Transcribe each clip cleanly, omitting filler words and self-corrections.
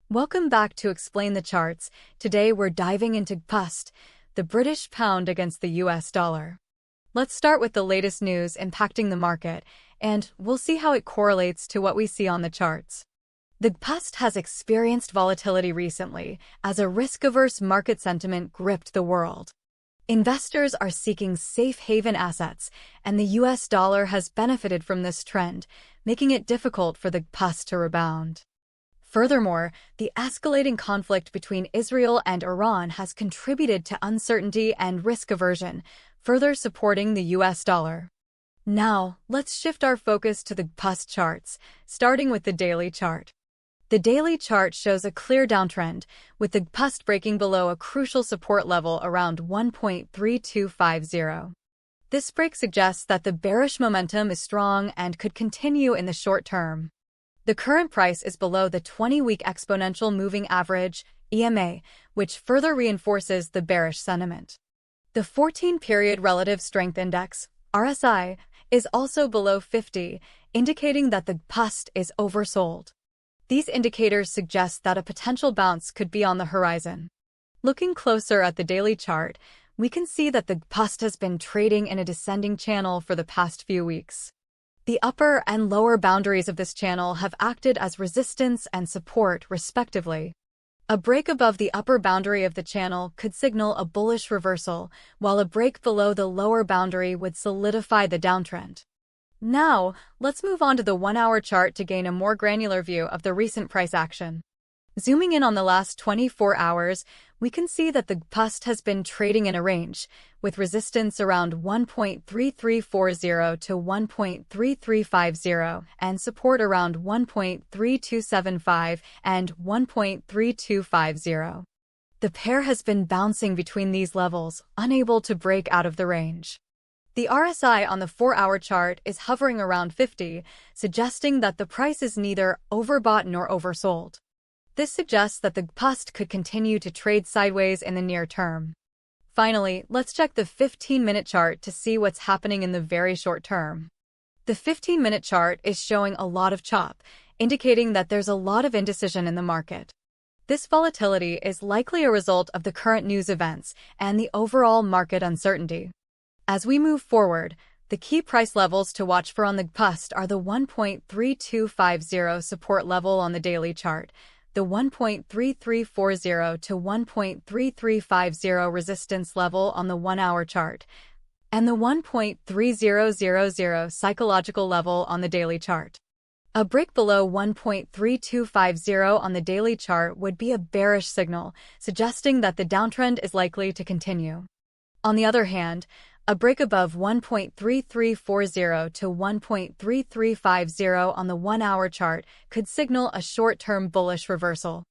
Welcome back to Explain the Charts. Today we're diving into GBPUSD, the British pound against the US dollar. Let's start with the latest news impacting the market, and we'll see how it correlates to what we see on the charts. The GBPUSD has experienced volatility recently as a risk-averse market sentiment gripped the world. Investors are seeking safe haven assets, and the US dollar has benefited from this trend, making it difficult for the GBPUSD to rebound. Furthermore, the escalating conflict between Israel and Iran has contributed to uncertainty and risk aversion, further supporting the US dollar. Now, let's shift our focus to the GBPUSD charts, starting with the daily chart. The daily chart shows a clear downtrend, with the GBPUSD breaking below a crucial support level around 1.3250. This break suggests that the bearish momentum is strong and could continue in the short term. The current price is below the 20-week exponential moving average, EMA, which further reinforces the bearish sentiment. The 14-period relative strength index, RSI, is also below 50, indicating that the GBPUSD is oversold. These indicators suggest that a potential bounce could be on the horizon. Looking closer at the daily chart, we can see that the GBPUSD has been trading in a descending channel for the past few weeks. The upper and lower boundaries of this channel have acted as resistance and support, respectively. A break above the upper boundary of the channel could signal a bullish reversal, while a break below the lower boundary would solidify the downtrend. Now, let's move on to the 1-hour chart to gain a more granular view of the recent price action. Zooming in on the last 24 hours, we can see that the GBPUSD has been trading in a range, with resistance around 1.3340 to 1.3350 and support around 1.3275 and 1.3250. The pair has been bouncing between these levels, unable to break out of the range. The RSI on the 4-hour chart is hovering around 50, suggesting that the price is neither overbought nor oversold. This suggests that the GBPUSD could continue to trade sideways in the near term. Finally, let's check the 15-minute chart to see what's happening in the very short term. The 15-minute chart is showing a lot of chop, indicating that there's a lot of indecision in the market. This volatility is likely a result of the current news events and the overall market uncertainty. As we move forward, the key price levels to watch for on the GBPUSD are the 1.3250 support level on the daily chart, the 1.3340 to 1.3350 resistance level on the 1-hour chart, and the 1.3000 psychological level on the daily chart. A break below 1.3250 on the daily chart would be a bearish signal, suggesting that the downtrend is likely to continue. On the other hand, a break above 1.3340 to 1.3350 on the 1-hour chart could signal a short-term bullish reversal.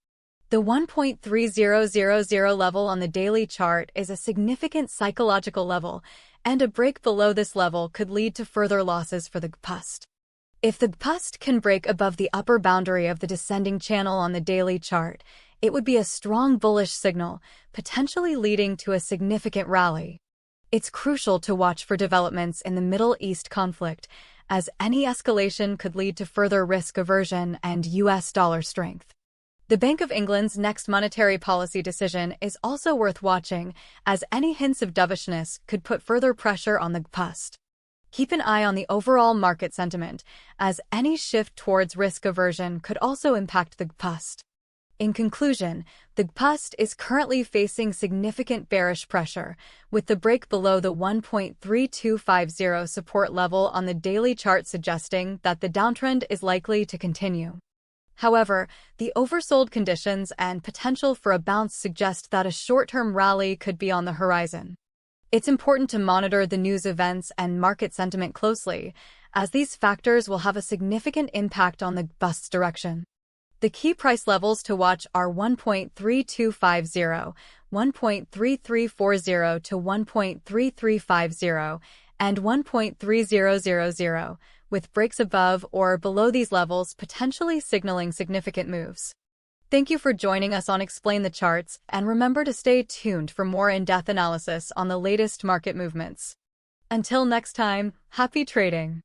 The 1.3000 level on the daily chart is a significant psychological level, and a break below this level could lead to further losses for the GBPUSD. If the GBPUSD can break above the upper boundary of the descending channel on the daily chart, it would be a strong bullish signal, potentially leading to a significant rally. It's crucial to watch for developments in the Middle East conflict, as any escalation could lead to further risk aversion and US dollar strength. The Bank of England's next monetary policy decision is also worth watching, as any hints of dovishness could put further pressure on the GBPUSD. Keep an eye on the overall market sentiment, as any shift towards risk aversion could also impact the GBPUSD. In conclusion, the GBPUSD is currently facing significant bearish pressure, with the break below the 1.3250 support level on the daily chart suggesting that the downtrend is likely to continue. However, the oversold conditions and potential for a bounce suggest that a short-term rally could be on the horizon. It's important to monitor the news events and market sentiment closely, as these factors will have a significant impact on the GBPUSD's direction. The key price levels to watch are 1.3250, 1.3340 to 1.3350, and 1.3000, with breaks above or below these levels potentially signaling significant moves. Thank you for joining us on Explain the Charts, and remember to stay tuned for more in-depth analysis on the latest market movements. Until next time, happy trading!